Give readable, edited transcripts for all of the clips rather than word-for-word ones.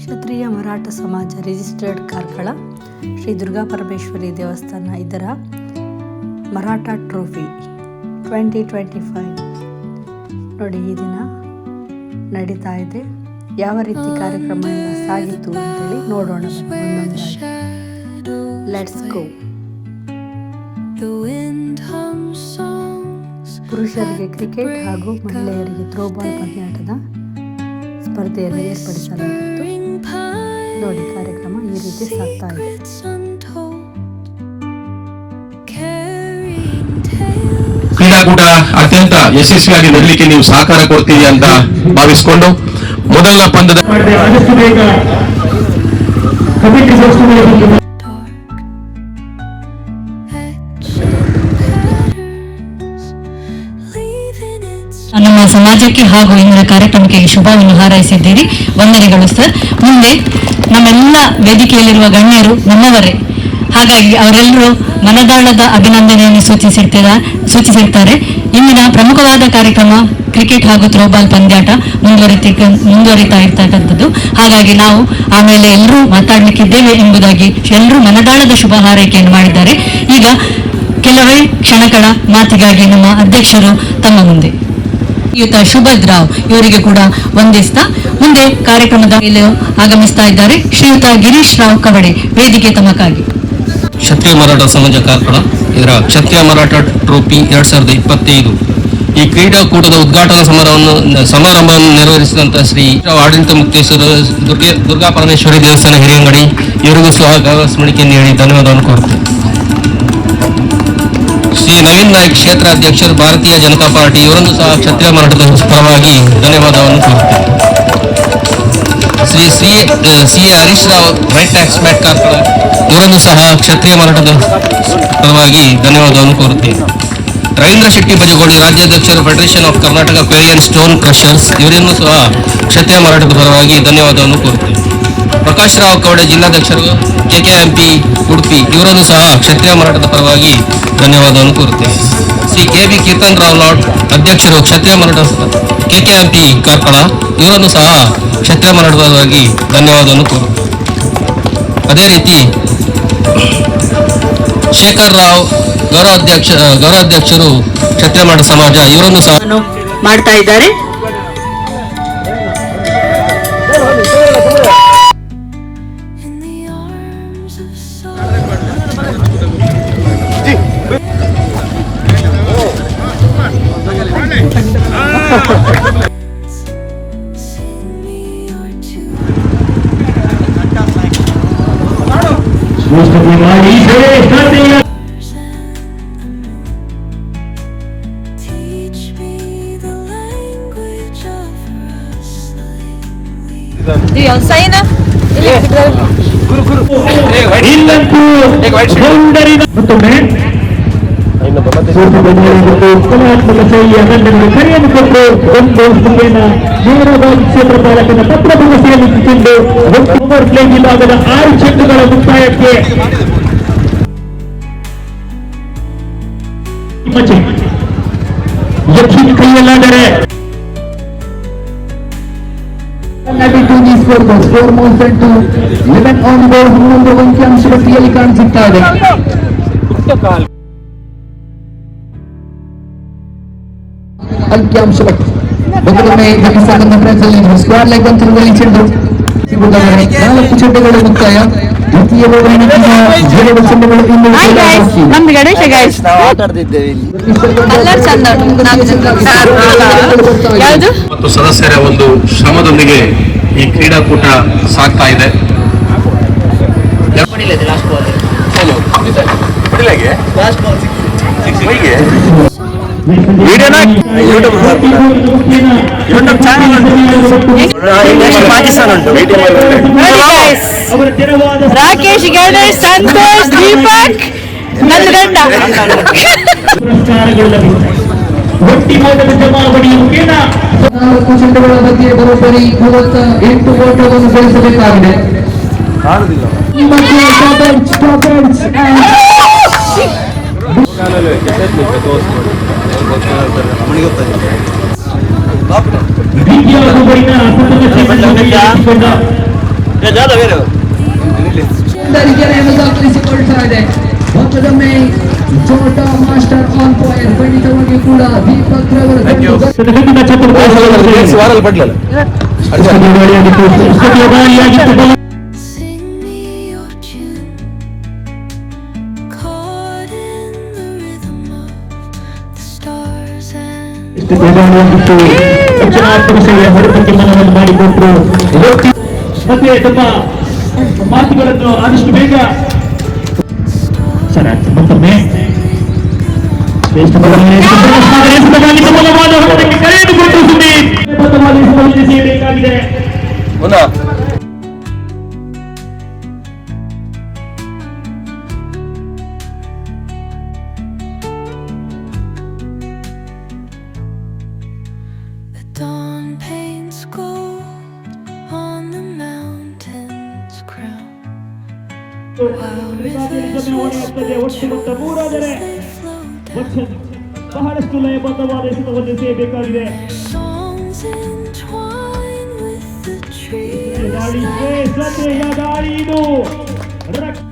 ಕ್ಷತ್ರಿಯ ಮರಾಠ ಸಮಾಜ ರಿಜಿಸ್ಟರ್ಡ್ ಕಾರ್ಕಳ ಶ್ರೀ ದುರ್ಗಾ ಪರಮೇಶ್ವರಿ ದೇವಸ್ಥಾನ ಇದರ ಮರಾಠ ಟ್ರೋಫಿ 2025 ನೋಡಿ ಈ ದಿನ ನಡೀತಾ ಇದೆ. ಯಾವ ರೀತಿ ಕಾರ್ಯಕ್ರಮ ಸಾಗಿತು ಅಂತೇಳಿ ನೋಡೋಣ ಒಂದೊಂದಾಗಿ. Let's go. ಪುರುಷರಿಗೆ ಕ್ರಿಕೆಟ್ ಹಾಗೂ ಮಹಿಳೆಯರಿಗೆ ಥ್ರೋಬಾಲ್ ಪಂದ್ಯಾಟದ ಸ್ಪರ್ಧೆಯನ್ನು ಏರ್ಪಡಿಸಲಾಗಿತ್ತು. ನೋಡಿ ಕಾರ್ಯಕ್ರಮ ಈ ರೀತಿ ಸಾಗ್ತಾ ಇದೆ. ಕ್ರೀಡಾಕೂಟ ಅತ್ಯಂತ ಯಶಸ್ವಿಯಾಗಿ ನಡೀಲಿಕ್ಕೆ ನೀವು ಸಹಕಾರ ಕೊಡ್ತೀವಿ ಅಂತ ಭಾವಿಸಿಕೊಂಡು ಮೊದಲ ಪಂದ್ಯದ ನಮ್ಮ ಸಮಾಜಕ್ಕೆ ಹಾಗೂ ಇಂದಿನ ಕಾರ್ಯಕ್ರಮಕ್ಕೆ ಶುಭವನ್ನು ಹಾರೈಸಿದ್ದೀರಿ. ವಂದನೆಗಳು ಸರ್. ಮುಂದೆ ನಮ್ಮೆಲ್ಲ ವೇದಿಕೆಯಲ್ಲಿರುವ ಗಣ್ಯರು ನಮ್ಮವರೇ, ಹಾಗಾಗಿ ಅವರೆಲ್ಲರೂ ಮನದಾಳದ ಅಭಿನಂದನೆಯನ್ನು ಸೂಚಿಸಿರ್ತಾರೆ. ಇಂದಿನ ಪ್ರಮುಖವಾದ ಕಾರ್ಯಕ್ರಮ ಕ್ರಿಕೆಟ್ ಹಾಗೂ ಥ್ರೋಬಾಲ್ ಪಂದ್ಯಾಟ ಮುಂದುವರಿತಾ ಇರ್ತಕ್ಕಂಥದ್ದು. ಹಾಗಾಗಿ ನಾವು ಆಮೇಲೆ ಎಲ್ಲರೂ ಮಾತಾಡಲಿಕ್ಕಿದ್ದೇವೆ ಎಂಬುದಾಗಿ ಎಲ್ಲರೂ ಮನದಾಳದ ಶುಭ ಹಾರೈಕೆಯನ್ನು ಮಾಡಿದ್ದಾರೆ. ಈಗ ಕೆಲವೇ ಕ್ಷಣಗಳ ಮಾತಿಗಾಗಿ ನಮ್ಮ ಅಧ್ಯಕ್ಷರು ತಮ್ಮ ಮುಂದೆ ಶ್ರೀಯುತ ಸುಭದ್ ರಾವ್ ಇವರಿಗೆ ಕೂಡ ವಂದಿಸ್ತಾ ಮುಂದೆ ಕಾರ್ಯಕ್ರಮದ ಮೇಲೆ ಆಗಮಿಸ್ತಾ ಇದ್ದಾರೆ ಶ್ರೀಯುತ ಗಿರೀಶ್ ರಾವ್ ಕವಡೆ. ವೇದಿಕೆ ತಮಕಾಗಿ. ಕ್ಷತ್ರಿಯ ಮರಾಠ ಸಮಾಜ ಕಾರ್ಕಳ ಇದರ ಕ್ಷತ್ರಿಯ ಮರಾಠ ಟ್ರೋಫಿ 2025 ಈ ಕ್ರೀಡಾಕೂಟದ ಉದ್ಘಾಟನಾ ಸಮಾರಂಭವನ್ನು ನೆರವೇರಿಸಿದಂತಹ ಶ್ರೀ ಆಡಳಿತ ಮುಕ್ತೇಶ್ವರ ದುರ್ಗಾ ಪರಮೇಶ್ವರಿ ದೇವಸ್ಥಾನ ಹಿರಿಯಂಗಡಿ ಇವರಿಗೂ ಸಹ ಗೌರವ ಸ್ಮರಣಿಕೆ ನೀಡಿ ಧನ್ಯವಾದವನ್ನು ಕೋರುತ್ತೇವೆ. ಶ್ರೀ ನವೀನ್ ನಾಯ್ಕ್ ಕ್ಷೇತ್ರ ಅಧ್ಯಕ್ಷರು ಭಾರತೀಯ ಜನತಾ ಪಾರ್ಟಿ ಇವರನ್ನು ಸಹ ಕ್ಷತ್ರಿಯ ಮರಾಠದ ಪರವಾಗಿ ಧನ್ಯವಾದವನ್ನು ಕೋರುತ್ತೇವೆ. Shri Harish Rao right tax mat Karkala ಇವರನ್ನು ಸಹ ಕ್ಷತ್ರಿಯ ಮರಾಠದ ಪರವಾಗಿ ಧನ್ಯವಾದವನ್ನು ಕೋರುತ್ತೇವೆ. ರವೀಂದ್ರ ಶೆಟ್ಟಿ ಬಜಗೋಳಿ ರಾಜ್ಯಾಧ್ಯಕ್ಷರು federation of Karnataka quarry and stone crushers ಇವರನ್ನು ಸಹ ಕ್ಷತ್ರಿಯ ಮರಾಠದ ಪರವಾಗಿ ಧನ್ಯವಾದವನ್ನು ಕೋರುತ್ತೇವೆ. ಪ್ರಕಾಶ್ ರಾವ್ ಕವಡೆ ಜಿಲ್ಲಾಧ್ಯಕ್ಷರು KKMP ಉಡುಪಿ ಇವರನ್ನು ಸಹ ಕ್ಷತ್ರಿಯ ಮರಾಠದ ಪರವಾಗಿ ಧನ್ಯವಾದವನ್ನು ಕೋರುತ್ತೇವೆ. ಶ್ರೀ KB ಕೀರ್ತನ್ ರಾವ್ ಲಾಡ್ ಅಧ್ಯಕ್ಷರು ಕ್ಷತ್ರಿಯ ಮರಾಠ KKMP ಕಾರ್ಕಳ ಇವರನ್ನು ಸಹ ಕ್ಷತ್ರಿಯ ಮರಾಠದ ಪರವಾಗಿ ಧನ್ಯವಾದವನ್ನು ಕೋರುತ್ತೇವೆ. ಅದೇ ರೀತಿ ಶೇಖರ್ ರಾವ್ ಗೌರವಾಧ್ಯಕ್ಷರು ಕ್ಷತ್ರಿಯ ಮರಾಠ ಸಮಾಜ ಇವರನ್ನು ಸಹ ಮಾಡ್ತಾ ಇದ್ದಾರೆ. ಕ್ಷೇತ್ರ ಪಾಲಕನ ಪತ್ರವನ್ನು ಸಲ್ಲಿಸಿಕೊಂಡು ಓವರ್ ಪ್ಲೇ ವಿಭಾಗದ 6 ಚೆಂಡುಗಳ ಮುಕ್ತಾಯಕ್ಕೆ ಯಕ್ಷಿನ್ ಕೈಯಲ್ಲಾದರೆ ಅಂಕಿಅಂಶದ ಕ್ರಿಯೆಯಲ್ಲಿ ಕಾಣಿಸುತ್ತಾ ಇದೆ. ಅಂಕಿಅಂಶ ಸ್ಕ್ವೇರ್ ಲೆಗ್ ಅಂತರದಲ್ಲಿ ಚೆಂಡು 4 ಚೆಂಡುಗಳು ಮುಕ್ತಾಯ. ದ್ವಿತೀಯ ಚೆಂಡುಗಳು ಮತ್ತು ಸದಸ್ಯರ ಒಂದು ಶ್ರಮದೊಂದಿಗೆ ಈ ಕ್ರೀಡಾಕೂಟ ಸಾಗ್ತಾ ಇದೆ. ರಾಕೇಶ್ ಗಣೇಶ್ ಸಂತೋಷ್ ದೀಪಕ್ ನಲ್ಗಂಡ ಚೆಂಡುಗಳ ಬಗ್ಗೆ ಬರೋಬ್ಬರಿ 38 ಓಟವನ್ನು ಗಳಿಸಬೇಕಾಗಿದೆ. ಗೆರೆಯನ್ನು ದಾಖಲಿಸಿಕೊಳ್ತಾ ಇದೆ. ಮತ್ತೊಮ್ಮೆ ಚೋಟಾ ಮಾಸ್ಟರ್ ಆನ್ ಫೈರ್. ಖಂಡಿತವಾಗಿ ಕೂಡ ದೀಪಕ್ ರವರ ಮಾಡಿಕೊಟ್ರು. ಮತ್ತೆ ತಮ್ಮ ಮಾತುಗಳನ್ನು ಆದಷ್ಟು ಬೇಗ ಸರ್ ಮತ್ತೊಮ್ಮೆ ಶ್ರೇಷ್ಠ ಮೂಲವಾದ ಹೋರಾಟಕ್ಕೆ ಕರೆಯನ್ನು ಕೊಟ್ಟು ಸೇರಬೇಕಾಗಿದೆ. Dawn paints gold on the mountain's crown. ಬಹಳಷ್ಟು ಲಯಬದ್ಧವಾದ ಎಸೆತವನ್ನು ಸೇರಬೇಕಾಗಿದೆ. Songs entwine with the trees, ದಾಳಿ ಇದು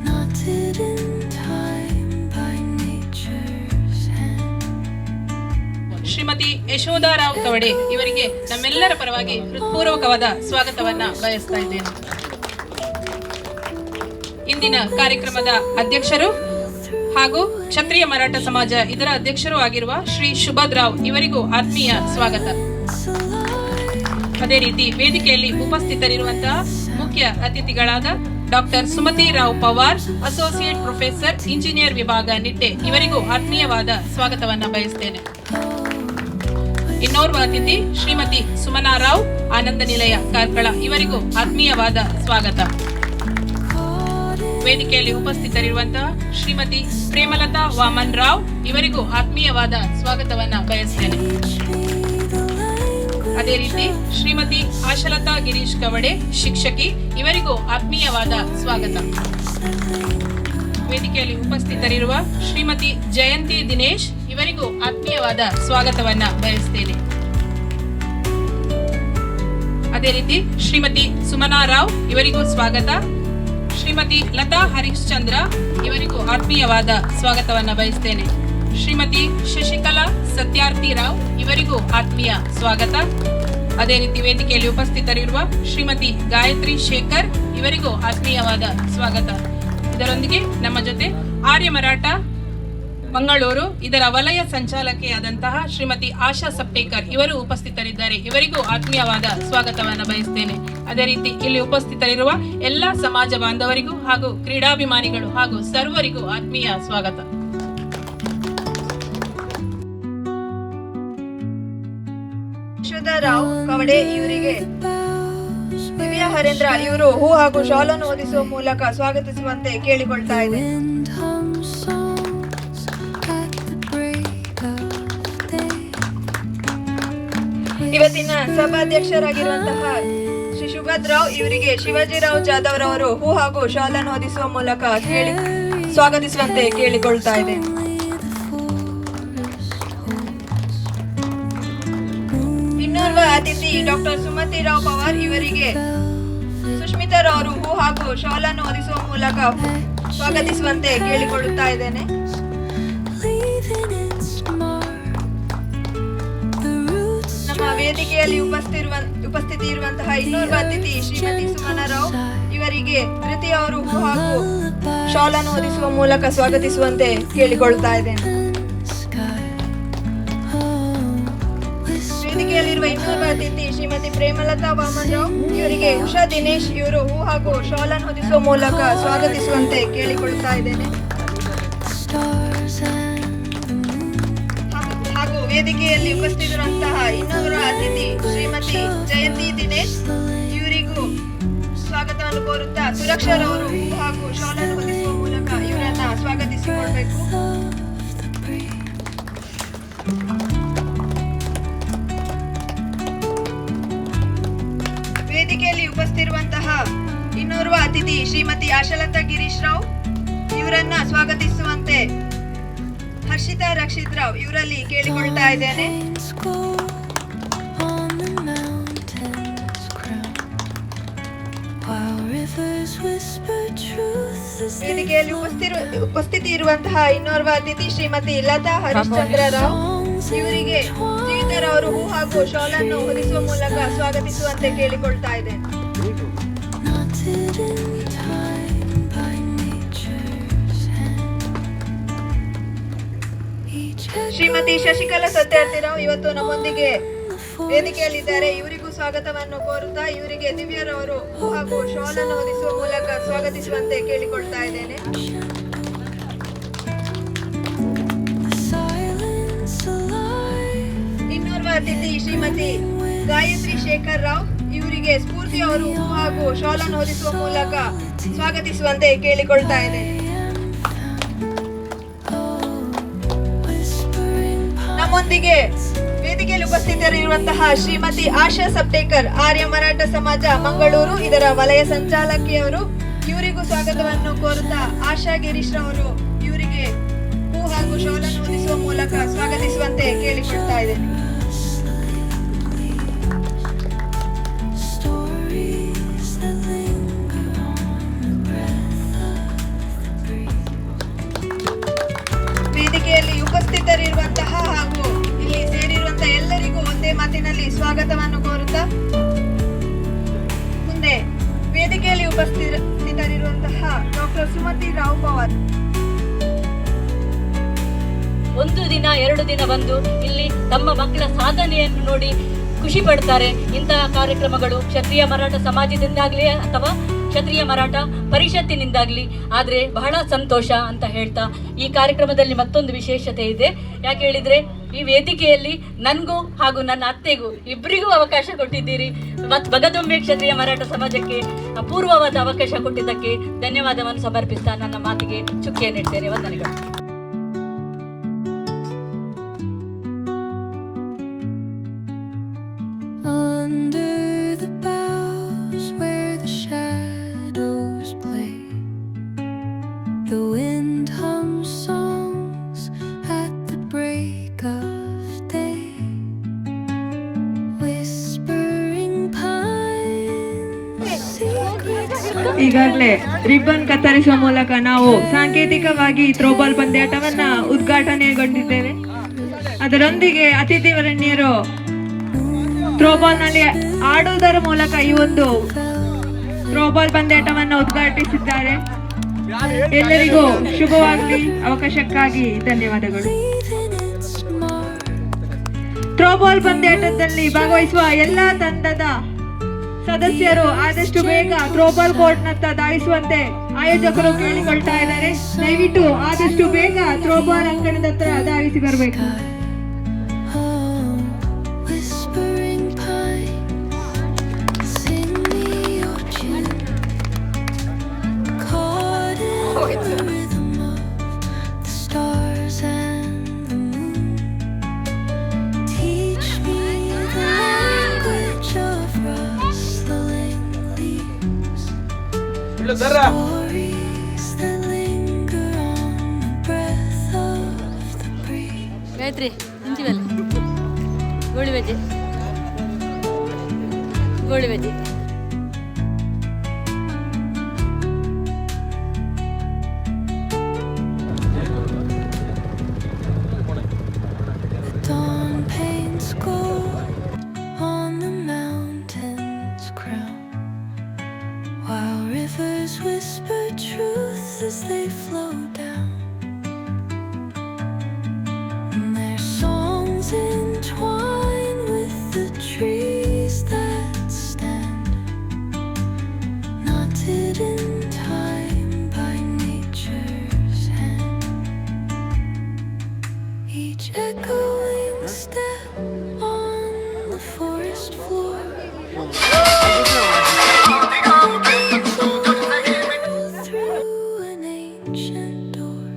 knotted in time by nature's hand. Shrimati ಯಶೋಧಾರಾವ್ ಕವಡೆ ಇವರಿಗೆ ನಮ್ಮೆಲ್ಲರ ಪರವಾಗಿ ಹೃತ್ಪೂರ್ವಕವಾದ ಸ್ವಾಗತವನ್ನ ಬಯಸ್ತಾ ಇದ್ದೇನೆ. ಇಂದಿನ ಕಾರ್ಯಕ್ರಮದ ಅಧ್ಯಕ್ಷರು ಹಾಗೂ ಕ್ಷತ್ರಿಯ ಮರಾಠ ಸಮಾಜ ಇದರ ಅಧ್ಯಕ್ಷರು ಆಗಿರುವ ಶ್ರೀ ಸುಭದ್ರಾವ್ ಇವರಿಗೂ ಆತ್ಮೀಯ ಸ್ವಾಗತ. ಅದೇ ರೀತಿ ವೇದಿಕೆಯಲ್ಲಿ ಉಪಸ್ಥಿತರಿರುವಂತಹ ಮುಖ್ಯ ಅತಿಥಿಗಳಾದ doctor Sumati Rao Pawar, associate professor, engineer ವಿಭಾಗ, ನಿಟ್ಟೆ ಇವರಿಗೂ ಆತ್ಮೀಯವಾದ ಸ್ವಾಗತವನ್ನ ಬಯಸ್ತೇನೆ. ಇನ್ನೋರ್ವ ಅತಿಥಿ ಶ್ರೀಮತಿ ಸುಮನಾ ರಾವ್, ಆನಂದ ನಿಲಯ ಕಾರ್ಕಳ ಇವರಿಗೂ ಆತ್ಮೀಯವಾದ ಸ್ವಾಗತ. ವೇದಿಕೆಯಲ್ಲಿ ಉಪಸ್ಥಿತರಿರುವಂತಹ ಶ್ರೀಮತಿ ಪ್ರೇಮಲತಾ ವಾಮನ್ ರಾವ್ ಇವರಿಗೂ ಆತ್ಮೀಯವಾದ ಸ್ವಾಗತವನ್ನ ಬಯಸ್ತೇನೆ. ಅದೇ ರೀತಿ ಶ್ರೀಮತಿ ಆಶಲತಾ ಗಿರೀಶ್ ಕವಡೆ, ಶಿಕ್ಷಕಿ, ಇವರಿಗೂ ಆತ್ಮೀಯವಾದ ಸ್ವಾಗತ. ವೇದಿಕೆಯಲ್ಲಿ ಉಪಸ್ಥಿತರಿರುವ ಶ್ರೀಮತಿ ಜಯಂತಿ ದಿನೇಶ್ ಇವರಿಗೂ ಆತ್ಮೀಯವಾದ ಸ್ವಾಗತವನ್ನ ಬಯಸ್ತೇನೆ. ಅದೇ ರೀತಿ ಶ್ರೀಮತಿ ಸುಮನಾ ರಾವ್ ಇವರಿಗೂ ಸ್ವಾಗತ. ಶ್ರೀಮತಿ ಲತಾ ಹರಿಶ್ಚಂದ್ರ ಇವರಿಗೂ ಆತ್ಮೀಯವಾದ ಸ್ವಾಗತವನ್ನ ಬಯಸ್ತೇನೆ. ಶ್ರೀಮತಿ ಶಶಿಕಲಾ ಸತ್ಯಾರ್ಥಿ ರಾವ್ ಇವರಿಗೂ ಆತ್ಮೀಯ ಸ್ವಾಗತ. ಅದೇ ರೀತಿ ವೇದಿಕೆಯಲ್ಲಿ ಉಪಸ್ಥಿತರಿರುವ ಶ್ರೀಮತಿ ಗಾಯತ್ರಿ ಶೇಖರ್ ಇವರಿಗೂ ಆತ್ಮೀಯವಾದ ಸ್ವಾಗತ. ಇದರೊಂದಿಗೆ ನಮ್ಮ ಜೊತೆ ಆರ್ಯ ಮರಾಠ ಮಂಗಳೂರು ಇದರ ವಲಯ ಸಂಚಾಲಕಿಯಾದಂತಹ ಶ್ರೀಮತಿ ಆಶಾ ಸಪ್ಟೇಕರ್ ಇವರು ಉಪಸ್ಥಿತರಿದ್ದಾರೆ. ಇವರಿಗೂ ಆತ್ಮೀಯವಾದ ಸ್ವಾಗತವನ್ನ ಬಯಸ್ತೇನೆ. ಅದೇ ರೀತಿ ಇಲ್ಲಿ ಉಪಸ್ಥಿತರಿರುವ ಎಲ್ಲ ಸಮಾಜ ಬಾಂಧವರಿಗೂ ಹಾಗೂ ಕ್ರೀಡಾಭಿಮಾನಿಗಳು ಹಾಗೂ ಸರ್ವರಿಗೂ ಆತ್ಮೀಯ ಸ್ವಾಗತ. ಯಶೋಧರಾವ್ ಕವಡೆ ಇವರಿಗೆ ದಿವ್ಯಾ ಹರೇಂದ್ರ ಇವರು ಹೂ ಹಾಗೂ ಶಾಲನ್ನು ಓದಿಸುವ ಮೂಲಕ ಸ್ವಾಗತಿಸುವಂತೆ ಕೇಳಿಕೊಳ್ತಾ ಇದೆ. ಇವತ್ತಿನ ಸಭಾಧ್ಯಕ್ಷರಾಗಿರುವಂತಹ ಶ್ರೀ ಸುಭದ್ರಾವ್ ಇವರಿಗೆ ಶಿವಾಜಿರಾವ್ ಜಾಧವ್ ರವರು ಹೂ ಹಾಗೂ ಶಾಲನ್ನು ಹೊದಿಸುವ ಮೂಲಕ ಸ್ವಾಗತಿಸುವಂತೆ ಕೇಳಿಕೊಳ್ತಾ ಇದೆ. ಇನ್ನೋರ್ವ ಅತಿಥಿ ಡಾಕ್ಟರ್ ಸುಮತಿ ರಾವ್ ಪವಾರ್ ಇವರಿಗೆ ಸುಷ್ಮಿತಾ ರವರು ಹೂ ಹಾಗೂ ಶಾಲನ್ನು ಹೊದಿಸುವ ಮೂಲಕ ಸ್ವಾಗತಿಸುವಂತೆ ಕೇಳಿಕೊಳ್ಳುತ್ತಾ ಇದ್ದೇನೆ. ವೇದಿಕೆಯಲ್ಲಿ ಉಪಸ್ಥಿತಿ ಇರುವಂತಹ ಇನ್ನೋರ್ವ ಅತಿಥಿ ಶ್ರೀಮತಿ ಸುಮನಾ ರಾವ್ ಇವರಿಗೆ ಧೃತಿ ಅವರು ಹೂ ಹಾಗೂ ಶಾಲನ್ನು ಹೊದಿಸುವ ಮೂಲಕ ಸ್ವಾಗತಿಸುವಂತೆ ಕೇಳಿಕೊಳ್ತಾ ಇದ್ದೇನೆ. ವೇದಿಕೆಯಲ್ಲಿರುವ ಇನ್ನೋರ್ವ ಅತಿಥಿ ಶ್ರೀಮತಿ ಪ್ರೇಮಲತಾ ವಾಮನ್ ರಾವ್ ಇವರಿಗೆ ಉಷಾ ದಿನೇಶ್ ಇವರು ಹೂ ಹಾಗೂ ಶಾಲನ್ನು ಹೊದಿಸುವ ಮೂಲಕ ಸ್ವಾಗತಿಸುವಂತೆ ಕೇಳಿಕೊಳ್ತಾ ಇದ್ದೇನೆ. ಹಾಗೂ ವೇದಿಕೆಯಲ್ಲಿ ಉಪಸ್ಥಿತರಿರುವಂತಹ ಇನ್ನೊಬ್ಬರ ಅತಿಥಿ ಶ್ರೀಮತಿ ಜಯಂತಿ ದಿನೇಶ್ ಇವರಿಗೂ ಸ್ವಾಗತವನ್ನು ಕೋರುತ್ತಾ ಸುರಕ್ಷರವರು ಹಾಗೂ ಶಾಲನ್ನು ಹೊದಿಸುವ ಮೂಲಕ ಇವರನ್ನ ಸ್ವಾಗತಿಸಿಕೊಳ್ಬೇಕು. ವೇದಿಕೆಯಲ್ಲಿ ಉಪಸ್ಥಿತಿರುವಂತಹ ಇನ್ನೋರ್ವ ಅತಿಥಿ ಶ್ರೀಮತಿ ಆಶಲತಾ ಗಿರೀಶ್ ರಾವ್ ಇವರನ್ನ ಸ್ವಾಗತಿಸುವಂತೆ ಹರ್ಷಿತಾ ರಕ್ಷಿತ್ ರಾವ್ ಇವರಲ್ಲಿ ಕೇಳಿಕೊಳ್ತಾ ಇದ್ದೇನೆ. while rivers whisper truth as they ವೇದಿಕೆಯಲ್ಲಿ ಉಪಸ್ಥಿತಿ ಇರುವಂತಹ ಇನ್ನೋರ್ವ ಅತಿಥಿ ಶ್ರೀಮತಿ ಲತಾ ಹರಿಶ್ಚಂದ್ರ ರಾವ್ ಇವರಿಗೆ ಜೀವಿತರವರು ಹೂ ಹಾಗೂ ಶಾಲನ್ನು ಹೊದಿಸುವ ಮೂಲಕ ಸ್ವಾಗತಿಸುವಂತೆ ಕೇಳಿಕೊಳ್ತಾ ಇದ್ದೇನೆ. knotted in time by nature's hand. Each Shrimati Shashikala ಸತ್ಯಾರ್ಥಿರಾವ್ ಇವತ್ತು ನಮ್ಮೊಂದಿಗೆ ವೇದಿಕೆಯಲ್ಲಿದ್ದಾರೆ. ಇವರಿಗೂ ಸ್ವಾಗತವನ್ನು ಕೋರುತ್ತಾ ಇವರಿಗೆ ದಿವ್ಯರವರು ಹೂ ಹಾಗೂ ಶಾಲನ್ನು ಹೊದಿಸುವ ಮೂಲಕ ಸ್ವಾಗತಿಸುವಂತೆ ಕೇಳಿಕೊಳ್ತಾ ಇದ್ದೇನೆ. silence alive. ಇನ್ನೋರ್ವ ಅತಿಥಿ ಶ್ರೀಮತಿ ಗಾಯತ್ರಿ ಶೇಖರ್ ರಾವ್ ಇವರಿಗೆ ಸ್ಫೂರ್ತಿ ಅವರು ಹೂ ಹಾಗೂ ಶಾಲನ್ನು ಹೊದಿಸುವ ಮೂಲಕ ಸ್ವಾಗತಿಸುವಂತೆ ಕೇಳಿಕೊಳ್ತಾ ಇದ್ದೇನೆ. ನಮ್ಮೊಂದಿಗೆ ವೇದಿಕೆಯಲ್ಲಿ ಉಪಸ್ಥಿತರಿರುವಂತಹ ಶ್ರೀಮತಿ ಆಶಾ ಸಪ್ಟೇಕರ್ ಆರ್ಯ ಮರಾಠ ಸಮಾಜ ಮಂಗಳೂರು ಇದರ ವಲಯ ಸಂಚಾಲಕಿಯವರು ಇವರಿಗೂ ಸ್ವಾಗತವನ್ನು ಕೋರುತ್ತಾ ಆಶಾ ಗಿರೀಶ್ ರವರು ಇವರಿಗೆ ಹೂ ಹಾಗೂ ಶಾಲನ್ನು ಹೊದಿಸುವ ಮೂಲಕ ಸ್ವಾಗತಿಸುವಂತೆ ಕೇಳಿಕೊಳ್ತಾ ಇದ್ದೇನೆ. Stories that linger on the breath of the breeze. ವೇದಿಕೆಯಲ್ಲಿ ಉಪಸ್ಥಿತರಿರುವಂತಹ ಹಾಗೂ ಇಲ್ಲಿ ಸೇರಿರುವಂತಹ ಎಲ್ಲರಿಗೂ ಒಂದೇ ಮಾತಿನಲ್ಲಿ ಸ್ವಾಗತವನ್ನು ಕೋರುತ್ತಾ ಮುಂದೆ ವೇದಿಕೆಯಲ್ಲಿ ಉಪಸ್ಥಿತರಿರುವಂತಹ ಡಾಕ್ಟರ್ ಸುಮತಿ ರಾವ್ ಪವಾರ್ ಒಂದು ದಿನ 2 ದಿನ ಬಂದು ಇಲ್ಲಿ ತಮ್ಮ ಮಕ್ಕಳ ಸಾಧನೆಯನ್ನು ನೋಡಿ ಖುಷಿ ಪಡ್ತಾರೆ. ಇಂತಹ ಕಾರ್ಯಕ್ರಮಗಳು ಕ್ಷತ್ರಿಯ ಮರಾಠ ಸಮಾಜದಿಂದಾಗ್ಲಿ ಅಥವಾ ಕ್ಷತ್ರಿಯ ಮರಾಠ ಪರಿಷತ್ತಿನಿಂದಾಗ್ಲಿ ಆದರೆ ಬಹಳ ಸಂತೋಷ ಅಂತ ಹೇಳ್ತಾ ಈ ಕಾರ್ಯಕ್ರಮದಲ್ಲಿ ಮತ್ತೊಂದು ವಿಶೇಷತೆ ಇದೆ. ಯಾಕೆ ಹೇಳಿದ್ರೆ ಈ ವೇದಿಕೆಯಲ್ಲಿ ನನಗೂ ಹಾಗೂ ನನ್ನ ಅತ್ತೆಗೂ ಇಬ್ಬರಿಗೂ ಅವಕಾಶ ಕೊಟ್ಟಿದ್ದೀರಿ. ಮಗದೊಮ್ಮೆ ಕ್ಷತ್ರಿಯ ಮರಾಠ ಸಮಾಜಕ್ಕೆ ಅಪೂರ್ವವಾದ ಅವಕಾಶ ಕೊಟ್ಟಿದ್ದಕ್ಕೆ ಧನ್ಯವಾದವನ್ನು ಸಮರ್ಪಿಸ್ತಾ ನನ್ನ ಮಾತಿಗೆ ಚುಕ್ಕಿಯನ್ನಿಡ್ತೇನೆ. ವಂದನೆಗಳು. Under the boughs where the shadows play, the wind hums songs at the break of day. Whispering pines, secrets ಈಗಾಗಲೇ ರಿಬ್ಬನ್ ಕತ್ತರಿಸುವ ಮೂಲಕ ನಾವು ಸಾಂಕೇತಿಕವಾಗಿ ಥ್ರೋಬಾಲ್ ಪಂದ್ಯಾಟವನ್ನ ಉದ್ಘಾಟನೆಗೊಂಡಿದ್ದೇವೆ. ಅದರೊಂದಿಗೆ ಅತಿಥಿ ವರಣ್ಯರು ಥ್ರೋಬಾಲ್ ನಲ್ಲಿ ಆಡುವುದರ ಮೂಲಕ ಈ ಒಂದು ಥ್ರೋಬಾಲ್ ಪಂದ್ಯಾಟವನ್ನು ಉದ್ಘಾಟಿಸಿದ್ದಾರೆ. ಎಲ್ಲರಿಗೂ ಶುಭವಾಗಲಿ. ಅವಕಾಶಕ್ಕಾಗಿ ಧನ್ಯವಾದಗಳು. ಥ್ರೋಬಾಲ್ ಪಂದ್ಯಾಟದಲ್ಲಿ ಭಾಗವಹಿಸುವ ಎಲ್ಲಾ ತಂಡದ ಸದಸ್ಯರು ಆದಷ್ಟು ಬೇಗ ಥ್ರೋಬಾಲ್ ಕೋರ್ಟ್ ನತ್ತ ಧಾವಿಸುವಂತೆ ಆಯೋಜಕರು ಕೇಳಿಕೊಳ್ತಾ ಇದ್ದಾರೆ. ದಯವಿಟ್ಟು ಆದಷ್ಟು ಬೇಗ ಥ್ರೋಬಾಲ್ ಅಂಕಣದ ಹತ್ರ ಧಾವಿಸಿ ಬರಬೇಕು. whispering pines, sing me your tune. Caught in the rhythm of the stars and the moon. Teach me the language of rustling leaves. Stories that linger on the breath of the breeze. Gayatri ಇಂಚಿವಲ್ಲ goli bajji goli bajji. Dawn paints gold on the mountain's crown, while rivers whisper truth as they flow down. And their songs entwine with the trees that stand, knotted in time by nature's hand. Each echoing step on the forest floor, through an ancient door.